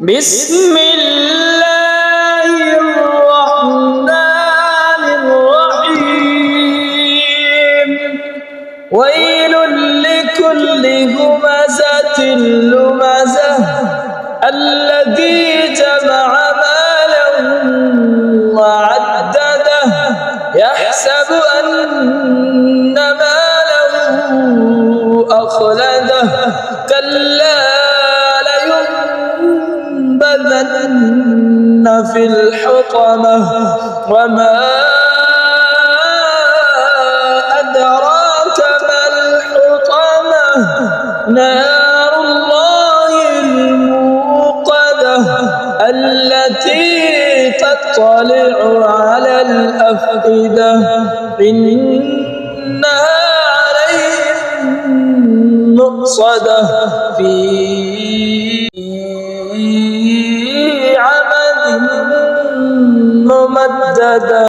بسم الله الرحمن الرحيم ويل لكل همزة لمزة الذي جمع مالا وعدده يحسب أن ماله أخلده كلا لينبذن في الحطمة وما أدراك ما الحطمة نار الله الموقدة التي تطلع على الأفئدة إنها عليهم مؤصدة في عمد ممددة.